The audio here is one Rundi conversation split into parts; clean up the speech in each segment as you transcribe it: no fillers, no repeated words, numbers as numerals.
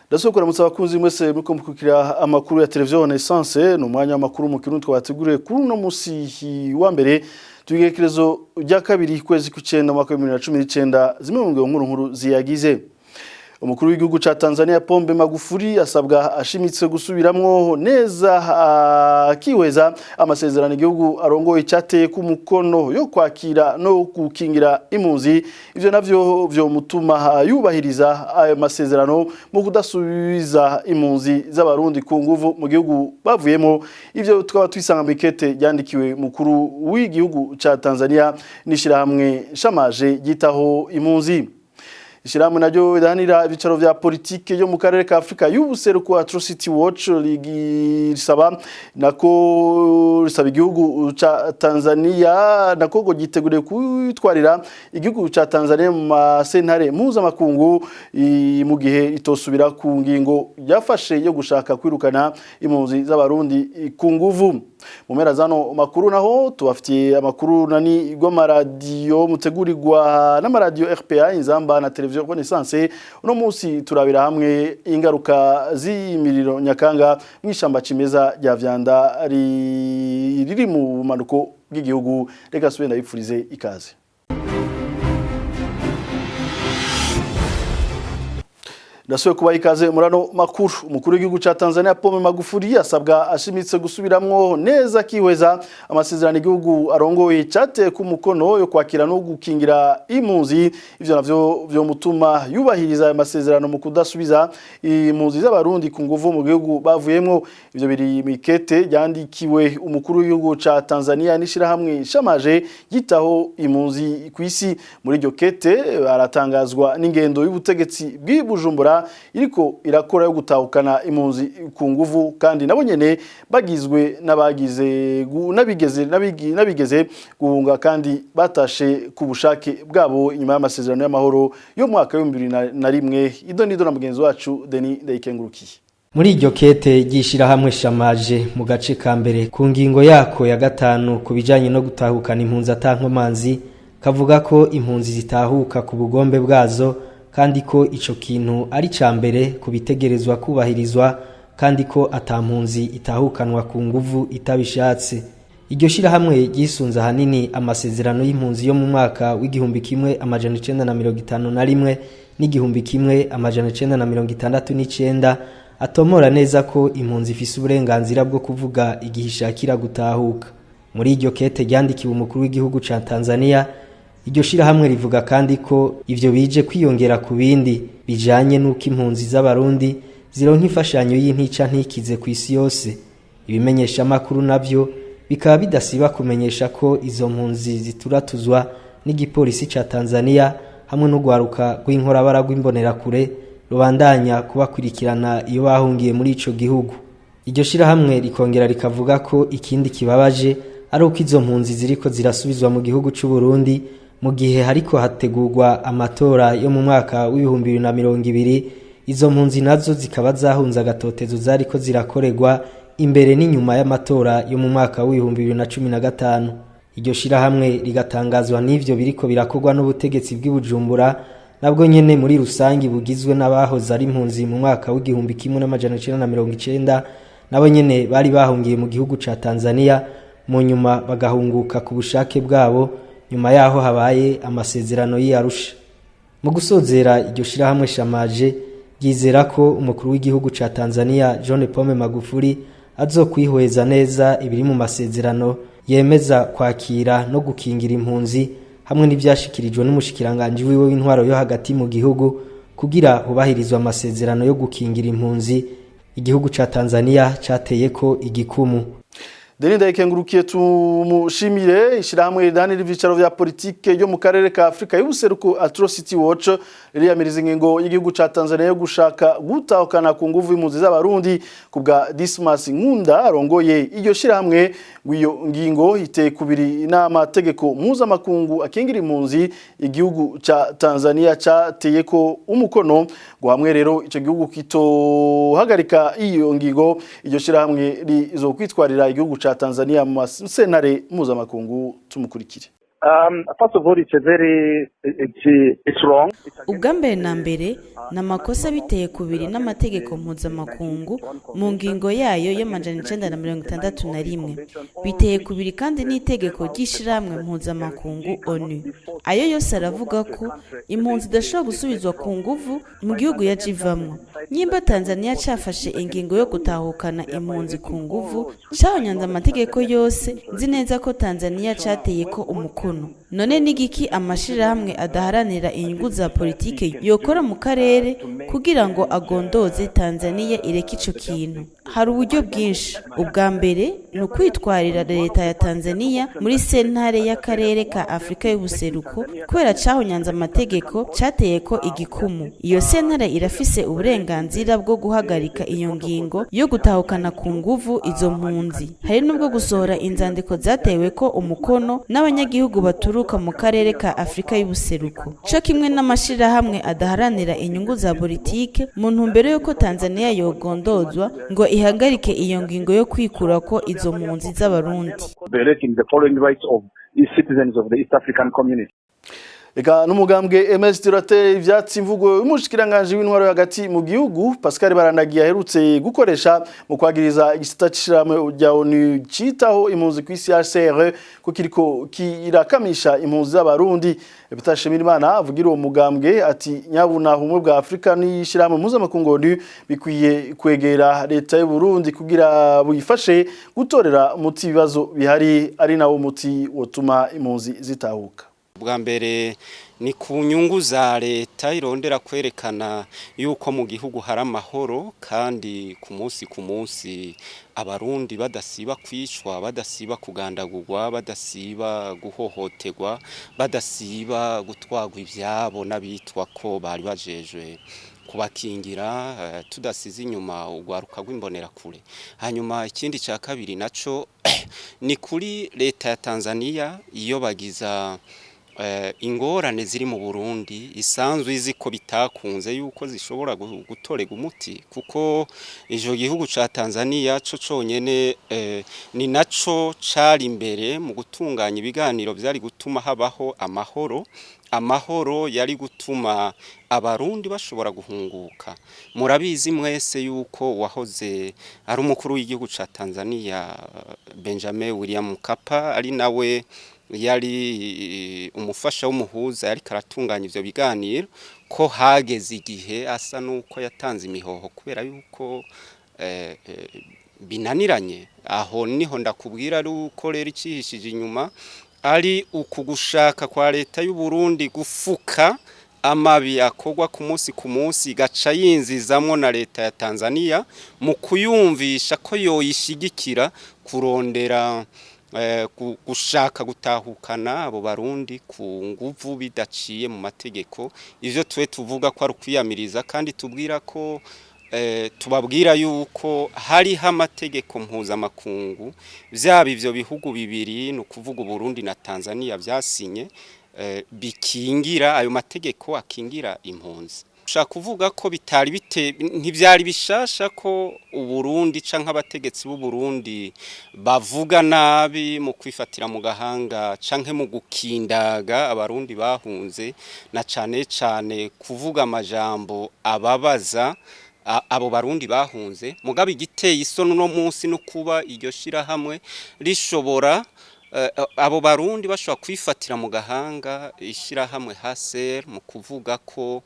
Ndasokora musabakunzi mwese muko mukukira amakuru ya televiziyo Renaissance no mwanya w'amakuru mu Kirundi twabateguriye kuri no musi wa mbere tugekerezo rya kabiri kwezi ku9 mwaka wa 2019 zimwe mu nkuru ziyagize. Umukuru w'igihugu ca Tanzaniya Pombe Magufuli asabwa ashimitse gusubiramwo neza kiweza amasezerano igihugu arongoye cyateye ku mukono yo kwakira no gukingira impunzi. Ivyo navyo vyo mutuma yubahiriza ayo masezerano mu kudasubiza impunzi z'abarundi ku nguvu mu gihugu bavuyemo. Ivyo tukaba twisanga mikete yandikiwe mukuru w'igihugu ca Tanzaniya n'ishirahamwe shamaje gitaho impunzi. Ishirahamwe naryo idanira ibicaro vya politike yo mu karere ka Afrika y'ubuseruko Atrocity Watch risaba igihugu ca Tanzaniya nako ngo giteguriye kwitwarira igihugu ca Tanzaniya mu masentare mpuzamakungu mu gihe itosubira ku ngingo yafashe yo gushaka kwirukana impunzi z'abarundi ku nguvu. Mu mpera zano makuru naho tubafitiye amakuru nani radiyo mutegurirwa n'amaradiyo RPA Inzamba na televiziyo Renaissance. Uno munsi turabira hamwe ingaruka z'imiriro nyakanga mw'ishamba cimeza rya Vyanda riri mu manuko bw'igihugu. Reka subira ndabipfurize ikaze. Ndasuye kuba ikaze murano makuru. Umukuru w'igihugu ca Tanzaniya Pombe Magufuli asabwa ashimitse gusubiramwo neza kiweza amasezerano igihugu arongoye cyateye ku mukono yo kwakira no gukingira impunzi. Ivyo navyo vyo mutuma yubahiriza amasezerano mu kudasubiza impunzi z'abarundi ku nguvu mu gihugu bavuyemo. Ivyo biri mikete yandikiwe umukuru w'igihugu ca Tanzaniya n'ishirahamwe shamaje gitaho impunzi kw'isi. Muri iryo kete aratangazwa n'ingendo y'ubutegetsi bw'Ibujumbura iriko irakora yo gutahukana impunzi ku nguvu, kandi nabo nyene bagizwe nabigeze guhunga kandi batashe ku bushake bwabo inyuma y'amasezerano y'amahoro yo mwaka wa 2001. Idonido na mugenzi wacu Denis Ndayikengurukiye. Muri iryo kete ry'ishirahamwe shamaje mu gace ka mbere ku ngingo yako ya 5 kubijanye no gutahukana impunzi atankomanzi kavuga ko impunzi zitahuka ku bugombe bwazo, kandi ko ico kintu ari ca mbere kubitegerezwa kubahirizwa, kandi ko atampunzi itahukanwa ku nguvu itabishatse. Iryo shirahamwe gisunza hanini amasezerano y'impunzi yo mu mwaka w'igihumbi kimwe amajana 1951 n'igihumbi kimwe amajana 1969 atomora neza ko impunzi ifise uburenganzira bwo kuvuga igihishakira gutahuka. Muri iryo kete ryandikiwe umukuru w'igihugu ca Tanzaniya, iryo shirahamwe rivuga kandi ko ivyo bije kwiyongera ku bindi bijanye n'uko impunzi z'abarundi zironka imfashanyo y'intica ntikize ku isi yose. Ibimenyesha makuru navyo bikaba bidasiba kumenyesha ko izo mpunzi zituratuzwa n'igipolisi ca Tanzaniya hamwe no gwaruka rw'inkorabara rw'imbonera kure rubandanya kubakurikirana iyo bahungiye muri ico gihugu. Iryo shirahamwe rikongera rikavuga ko ikindi kibabaje ari uko izo mpunzi ziriko zirasubizwa mu gihugu c'u Burundi mu gihe hariko hategurwa amatora yo mu mwaka w'ibihumbi 2020. Izo mpunzi nazo zikaba zahunza agatotezo zariko zirakorerwa imbere n'inyuma y'amatora yo mu mwaka w'ibihumbi 2015. Iryo shirahamwe rigatangazwa n'ivyo biriko birakorwa n'ubutegetsi bw'Ibujumbura nabwo nyene muri rusangi bugizwe n'abahoze ari impunzi mu mwaka w'igihumbi kimwe n'amajana 1990 nabo nyene bari bahungiye mu gihugu ca Tanzaniya, mu nyuma bagahunguka ku bushake bwabo nyuma yaho habaye amasezerano y'Arusha. Mu gusozera iryo shirahamwe shamaje ryizera ko umukuru w'igihugu ca Tanzaniya John Pombe Magufuli azokwihweza neza ibiri mu masezerano yemeza kwakira no gukingira impunzi hamwe n'ivyashikirijwe n'umushikiranganje wiwe w'intwaro yo hagati mu gihugu kugira hubahirizwe amasezerano yo gukingira impunzi igihugu ca Tanzaniya cateye ko igikumu. Denis Ndayikengurukiye tumushimire. Ishirahamwe idanira ibicaro vya politike yo mu karere ka Afrika y'ubuseruko Atrocity Watch ryamirira ingingo y'igihugu ca Tanzaniya yo gushaka gutahukana ku nguvu impunzi z'abarundi kubwa Dismas Nkunda arongoye iryo shirahamwe. Iyo ngingo iteye kubiri n'amategeko mpuzamakungu akingira impunzi igihugu ca Tanzaniya cateye ko umukono ngo hamwe rero ico gihugu kitohagarika iyo ngingo iryo shirahamwe rizokwitwarira igihugu ca Tanzaniya mu masentare mpuzamakungu. Tumukurikire. First of all, it's wrong. ubwa mbere na mbere ni amakosa biteye kubiri n'amategeko mpuzamakungu mu ngingo yayo y'amajana 961 biteye kubiri kandi n'itegeko ry'ishirahamwe mpuzamakungu ONU. Ayo yose aravuga ko impunzi idashobora gusubizwa ku nguvu mu gihugu yajivamwo. Nyimba Tanzaniya cafashe ingingo yo gutahukana impunzi ku nguvu, cahonyanze amategeko yose, nzi neza ko Tanzaniya cateye ko umukono. None nigiki amashirahamwe adaharanira inyungu za politike yokora mu karere kugira ngo agondoze Tanzaniya ireke ico kintu? Hari uburyo bwinshi. Ubwa mbere ni ukwitwarira leta ya Tanzaniya muri sentare y'akarere ka Afrika y'ubuseruko kubera cahonyanze amategeko cateye ko igikumu. Iyo sentare irafise uburenganzira bwo guhagarika iyo ngingo yo gutahukana ku nguvu izo mpunzi. Hari nubwo gusohora inzandiko zatewe ko umukono n'abanyagihugu baturuka mu karere ka Afrika y'ubuseruko. Co kimwe n'amashirahamwe adaharanira inyungu za politike mu ntumbero yuko Tanzaniya yogondozwa ngo ihagarike iyo ngingo yo kwikura ko izo mpunzi z'abarundi. Eka n'umugambwe MS Tirate ivyatsi imvugo y'umushikiranganje w'intwaro hagati mu gihugu Pascal Barandagiye aherutse gukoresha mu kwagiriza igisata c'ishirahamwe rya ONU citaho impunzi kw'isi HCR ko kiriko kirakamisha impunzi z'abarundi. Bitashimirimana avugira uwo mugambwe ati nyabuna humwe bwa Afrika n'ishirahamwe mpuzamakungu ONU bikwiye kwegera leta y'u Burundi kugira buyifashe gutorera umuti ibibazo bihari ari nawo muti wotuma impunzi zitahuka. Bwa mbere ni ku nyungu za leta irondera kwerekana yuko mu gihugu hari amahoro kandi ku munsi abarundi badasiba kwicwa, badasiba kugandagurwa, badasiba guhohoterwa, badasiba gutwagwa ivyabo n'abitwa ko bari bajejwe kubakingira tudasize inyuma ugwaruka rw'imbonera kure. Hanyuma ikindi ca kabiri naco ni kuri leta ya Tanzaniya iyo bagiza ingorane ziri mu Burundi isanzwe izi ko bitakunze yuko zishobora gutorega umuti kuko ijo gihugu ca Tanzaniya co conyene ni naco cari imbere mu gutunganya ibiganiro byari gutuma habaho amahoro yari gutuma abarundi bashobora guhunguka. Murabizi mwese yuko wahoze ari umukuru w'igihugu ca Tanzaniya Benjamin William Mkapa ari nawe yari umufasha w'umuhuza yari karatunganya ivyo biganiro ko hageze igihe asa nuko yatanze imihoho kubera yuko binaniranye. Aho niho ndakubwira ari uko rero icihishije inyuma ari ukugushaka kwa leta y'u Burundi gufuka amabi akogwa ku munsi gaca yinzizamwo na leta ya Tanzaniya mu kuyumvisha ko yoyishigikira kurondera gushaka gutahukana abo barundi ku nguvu bidaciye mu mategeko. Ivyo tuvuga ko ari kwiyamiriza kandi tubwira ko tubabwira yuko hariho amategeko mpuzamakungu vyaba ivyo bihugu bibiri no kuvuga Burundi na Tanzaniya vyasinye bikingira ayo mategeko akingira impunzi. Ushaka kuvuga ko ntivyari bishasha ko Uburundi canke abategetsi b'u Burundi bavuga nabi mu kwifatira mu gahanga canke mu gukindaga abarundi bahunze na cane kuvuga amajambo ababaza abo barundi bahunze. Mugabe igiteye isono no munsi no kuba iryo shirahamwe rishobora abo barundi bashobora kwifatira mu gahanga ishirahamwe HCR mu kuvuga ko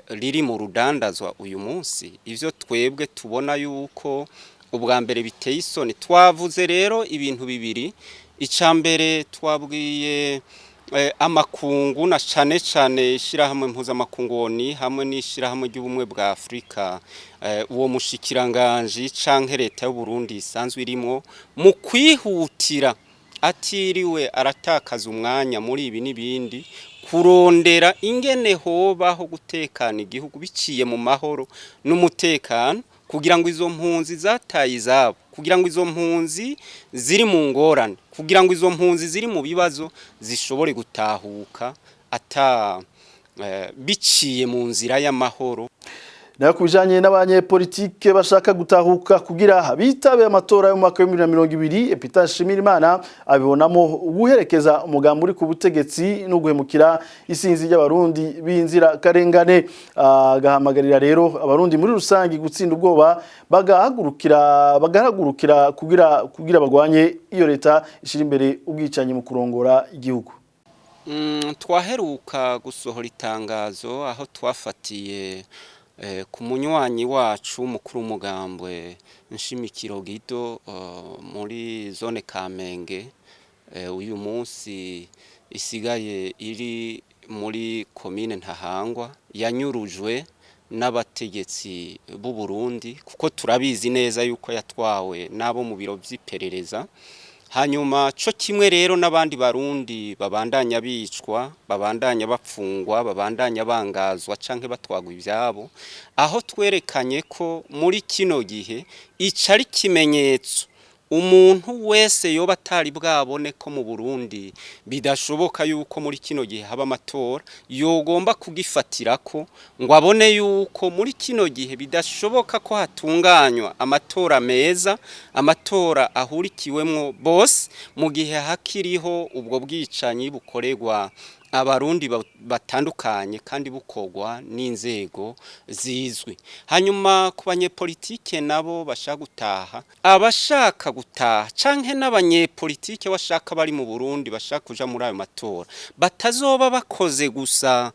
riri mu rudandazwa uyu munsi. Ivyo twebwe tubona yuko ubwa mbere biteye isoni. Twavuze rero ibintu bibiri. Icambere twabwiye amakungu na cane ishirahamwe mpuzamakungu ONU hamwe n'ishirahamwe ry'ubumwe bwa Afrika uwo mushikiranganje canke leta y'u Burundi isanzwe irimo mu kwihutira atiriwe aratakaza umwanya muri ibi n'ibindi kurondera ingene hobaho gutekana igihugu biciye mu mahoro n'umutekano kugira ngo izo mpunzi zataye izabo, kugira ngo izo mpunzi ziri mu ngorane, kugira ngo izo mpunzi ziri mu bibazo zishobore gutahuka biciye mu nzira y'amahoro. nayo kubijanye n'abanyepolitike bashaka gutahuka kugira bitabe amatora yo mu mwaka wa 2020 Epita Shimirimana abibonamo guherekeza umugambi uri ku butegetsi no guhemukira isinzi y'abarundi b'inzira karengane. Agahamagarira rero abarundi muri rusangi gutsinda ubwoba bagahagurukira kugira bagwanye iyo leta ishira imbere ubwicanyi mu kurongora igihugu. Twaheruka gusohora itangazo aho twafatiye ku munywanyi wacu mukuru umugambwe Nshimikiro Gido muri zone Kamenge uyu munsi isigaye iri muri commune Ntahangwa yanyurujwe n'abategetsi b'u Burundi kuko turabizi neza yuko yatwawe nabo mu biro vy'iperereza. Hanyuma co kimwe rero n'abandi barundi babandanya bicwa, babandanya bapfungwa, babandanya bangazwa canke batwagwa ivyabo, aho twerekanye ko muri kino gihe icari kimenyetso umuntu wese yoba atari bwabone ko mu Burundi bidashoboka yuko muri kino gihe haba amatora yogomba kugifatira ko ngo abone yuko muri kino gihe bidashoboka ko hatunganywa amatora meza, amatora ahurikiwemwo bose mu gihe hakiriho ubwo bwicanyi bukorerwa abarundi batandukanye kandi bukogwa n'inzego zizwi. Hanyuma ku banyepolitike nabo bashaka gutaha, abashaka gutaha canke n'abanyepolitike bashaka bari mu Burundi bashaka kuja muri ayo matora batazoba bakoze gusa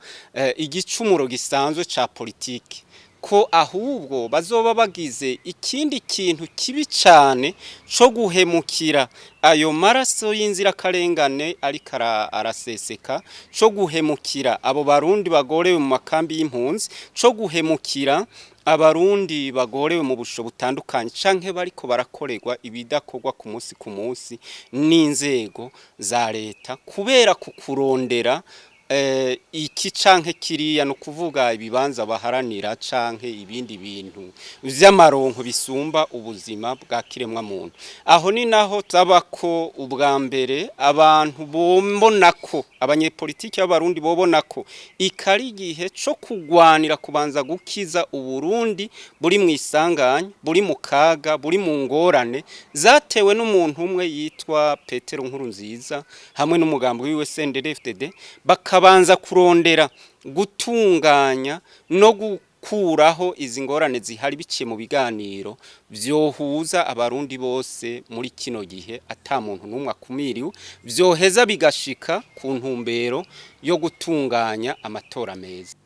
igicumuro gisanzwe ca politike, ko ahubwo bazoba bagize ikindi kintu kibi cyane cyo guhemukira ayo maraso y'inzira karengane ariko araseseka, cyo guhemukira abo barundi bagorewe mu makambi y'impunzi, cyo guhemukira abarundi bagorewe mu busho butandukanye canke bariko barakorerwa ibidakorwa ku munsi n'inzego za leta kubera kukurondera iki canke kiriya no kuvuga ibibanza baharanira canke ibindi bintu vy'amaronko bisumba ubuzima bwa kiremwa muntu. Aho ni naho tabako ubwa mbere abantu bombonako abanyepolitiki y'abarundi bobonako ikari gihe cyo kugwanira kubanza gukiza uburundi buri mu isanganya, buri mu kaga, buri mu ngorane zatewe n'umuntu umwe yitwa Petero Nkurunziza hamwe n'umugambi wiwe CNDD-FDD bakabanza kurondera gutunganya no gukuraho izi ngorane zihari biciye mu biganiro vyohuza abarundi bose muri kino gihe ata muntu numwe akumiriwe, vyoheza bigashika ku ntumbero yo gutunganya amatora meza.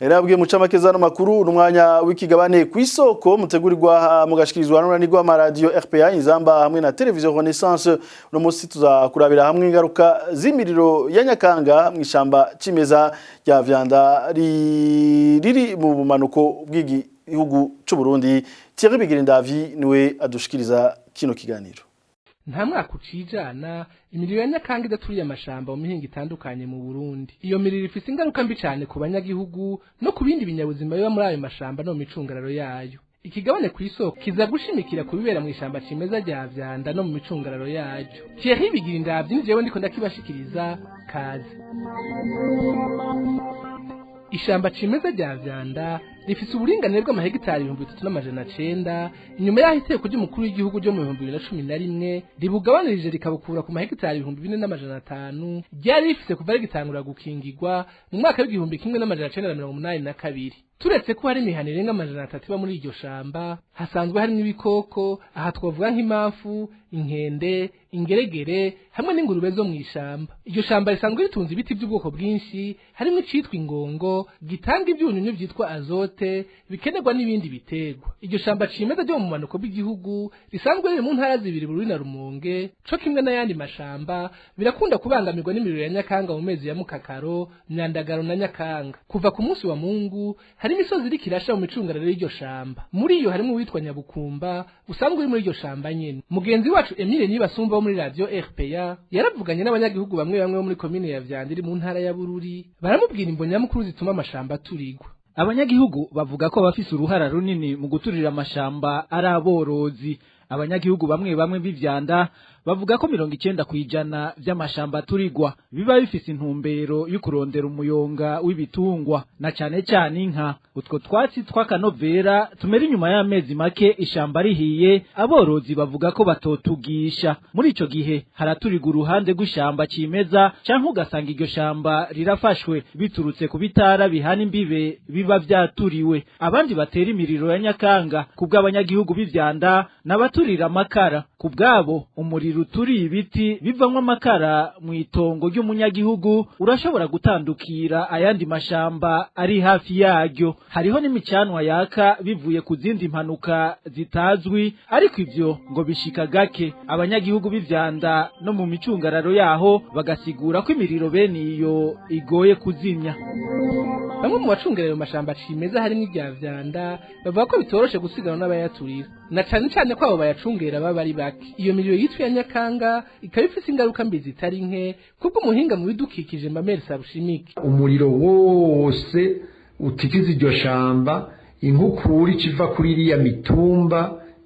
Erabwiye mucamake Amakuru n'umwanya w'ikigabane kw'isoko mutegurirwa mugashikirizwa n'uranirwa radio RPA inzamba hamwe na televiziyo Renaissance. No musi tuzakurabira hamwe ingaruka z'imiriro ya Nyakanga mw'ishamba cimeza rya Vyanda riri mu bumanuko bw'igihugu c'u Burundi. Thierry Bigirindavi niwe adushikiriza kino kiganiro. Nta mwaka ucijana imiriro ya Nyakanga idaturiye amashamba mu mihingo itandukanye mu Burundi. Iyo miriro ifise ingaruka mbi cyane ku banyagihugu no ku bindi binyabuzima biba muri ayo mashamba no mu micungararo yayo. Ikigabane kw'isoko kiza gushimikira kubibera mu ishamba cimeza rya Vyanda no mu micungararo yayo. Thierry Bigirindavi ni jewe ndiko ndakibashikiriza kazi. Ishamba cimeza rya Vyanda rifise uburinganire bw'amahegitari 3900 inyuma yaho iteko ry'umukuru w'igihugu ryo mu 2011 ribugabanirije rikabukura ku mahegitari 4500 ryari rifise kuva rigitangura gukingirwa mu mwaka w'igihumbi 1982. Turetse ko hari imihana irenga 300 iba muri iryo shamba, hasanzwe hari n'ibikoko aha twavuga nk'imafu, inkende, ingeregere hamwe n'ingurube zo mw'ishamba. Iryo shamba risanzwe ritunze ibiti by'ubwoko bwinshi harimo icitwa ingongo gitanga ibyunyunyu byitwa azote bikenerwa n'ibindi bitegwa. Iryo shamba cimeza ryo mu manuko bw'igihugu risanzwe riri mu ntara zibiri Bururi na Rumonge, co kimwe n'ayandi mashamba birakunda kubangamirwa n'imiriro ya Nyakanga mu mezi ya Mukakaro, Myandagaro na Nyakanga. Kuva ku munsi wa Mungu hari imisozi iri kirasha mu micungararo y'iryo shamba. Muri iyo harimo witwa Nyabukumba usanzwe uri muri iryo shamba nyene. Mugenzi wacu Emile Nibasumba wo muri radio RPA yaravuganye n'abanyagihugu bamwe bo muri commune ya Vyanda iri mu ntara ya Bururi, baramubwira imbonyamukuru zituma amashamba turigwa. Abanyagihugu bavuga ko bafise uruhara runini mu guturira amashamba ari aborozi. abanyagihugu bamwe bamwe b'ivyanda bavuga ko 90% vy'amashamba turigwa biba bifise intumbero yo kurondera umuyonga w'ibitungwa na cane cyane inka. Utwo twatsi tw'akanovera tumera inyuma y'amezi make ishamba rihiye, aborozi bavuga ko batotugisha. Muri ico gihe haraturiga uruhande rw'ishamba cimeza canke ugasanga iryo shamba rirafashwe biturutse ku bitara bihana imbibe biba vyaturiwe. Abandi batera imiriro ya Nyakanga kubw'abanyagihugu b'ivyanda n'abaturira amakara. Kubwabo umuriro uturiye ibiti bivamwo amakara mu itongo ry'umunyagihugu urashobora gutandukira ayandi mashamba ari hafi yaryo. Hariho n'imicanwa yaka bivuye ku zindi mpanuka zitazwi, ariko ivyo ngo bishika gake. Abanyagihugu b'ivyanda no mu micungararo yaho bagasigura ko imiriro bene iyo igoye kuzimya. Bamwe mu bacungerera mu mashamba cimeza harimo ivyavyanda bavuga ko bitoroshe gusigana n'abayaturira, na cane cane ko abo bayacungera baba ari bake. Iyo miriro yitwa ya Nyakanga ikaba ifise ingaruka mbi zitari nke kubwo umuhinga mu bidukikije Mamere Sarushimike. Umuriro wose utikiza iryo shamba, inkukuri civa kuri iriya mitumba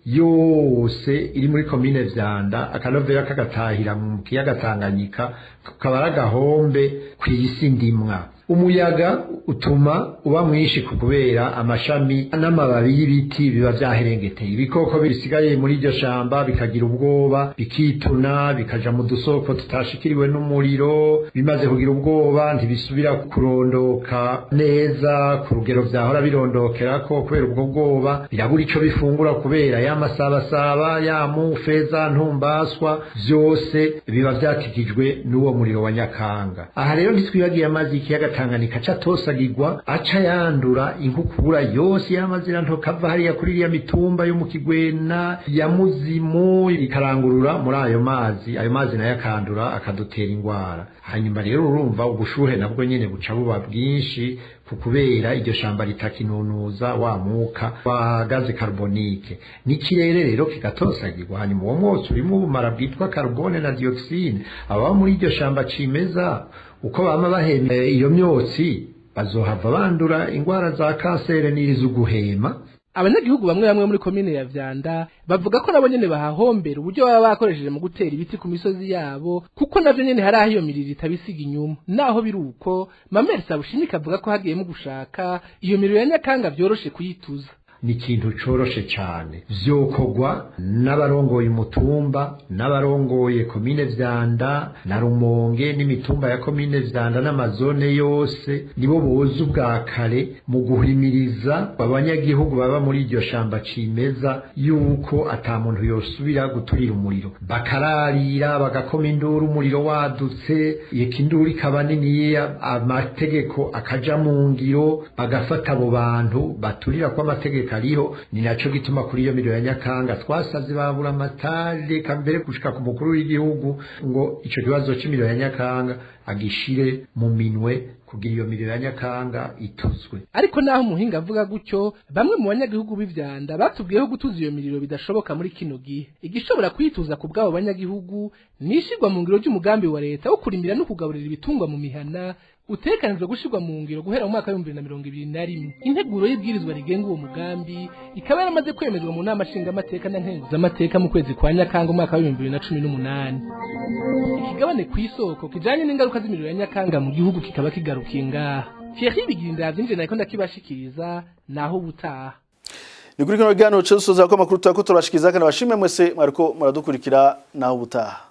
yose iri muri komine Vyanda, akanovera kagatahira mu kiyaga Tanganyika, kabara gahombe kw'isi ndimwa. Umuyaga utuma uba mwinshi kubera amashami n'amababi y'ibiti biba vyaherengeteye. Ibikoko bisigaye muri iryo shamba bikagira ubwoba, bikituna, bikaja mu dusoko tutashikiriwe n'umuriro. Bimaze kugira ubwoba ntibisubira kurondoka neza ku rugero vyahora birondokerako kubera ubwo bwoba. Birabura ico bifungura kubera ya masabasaba, ya mufeza, ntumbaswa, vyose biba vyatikijwe n'uwo muriro wa Nyakanga. Aha rero ntitwibagiye amazi y'ikiyaga Tanganyika aca tosagirwa, aca yandura inkukura yose y'amazira ntokava hariya kuri iriya mitumba yo mu Kigwena ya Muzimu, ikarangurura muri ayo mazi nayo akandura akadutera ingwara. Hanyuma rero urumva ubushuhe nabwo nyene buca buba bwinshi kubera iryo shamba ritakinunuza wa muka wa gaze carbonique. N'ikirere rero kigatosagirwa, hanyuma uwo mwotsi urimo ubumara bwitwa carbone na dioxine. Aba muri iryo shamba cimeza uko bama bahema iyo myotsi bazohava bandura ingwara za kansere n'irizuguhema. Abanyagihugu bamwe bamwe muri komine ya Vyanda bavuga ko nabo nyene bahahombera uburyo baba bakoresheje mu gutera ibiti ku misozi yabo, kuko navyo nyene hari aho iyo miriro itabisiga inyuma. Naho biruko Mamere Sarushimike avuga ko hagiyemo gushaka iyo miriro ya Nyakanga vyoroshe kuyituza. Ni ikintu coroshe cyane, vyokogwa n'abarongoye umutumba, n'abarongoye komine Vyanda na Rumonge n'imitumba ya komine Vyanda n'amazone yose, nibo boza ubwa kare mu guhimiriza abanyagihugu baba muri iryo shamba cimeza yuko ata muntu yosubira guturira umuriro. Bakararira bagakoma induru umuriro wadutse, ikinduru ikaba nini, amategeko akaja mu ngiro, bagafata abo bantu baturira kwa amategeko ariho. Ni naco gituma kuri iyo miriro ya Nyakanga twasaze babura amatari kambere gushika ku mukuru w'igihugu ngo ico kibazo cy'imiriro ya Nyakanga agishire mu minwe kugira iyo miriro ya Nyakanga ituzwe. Ariko naho umuhinga avuga gutyo, bamwe mu banyagihugu b'ivyanda batubwiyeho gutuza iyo miriro bidashoboka muri kino gihe. Igishobora kwituza ku bwabo banyagihugu nishirwa mu ngiro ry'umugambi wa leta wo kurimira no kugaburira ibitungwa mu mihana utekanijwe gushirwa mu ngiro guhera mu mwaka wa 2021. Integuro y'ibwirizwa rigenga uwo mugambi ikaba yaramaze kwemezwa mu nama nshingamateka na nkenguzamateka mu kwezi kwa Nyakanga umwaka wa 2018. Ikigabane kw'isoko kijanye n'ingaruka z'imiriro ya Nyakanga mu gihugu kikaba kigarukiye ngaha. Thierry Bigirinda vyinje nariko ndakibashikiriza naho butaha. Ni kuri kino kiganiro cyo soza ko amakuru turashikiriza, kandi bashimwe mwese mwariko muradukurikira naho butaha.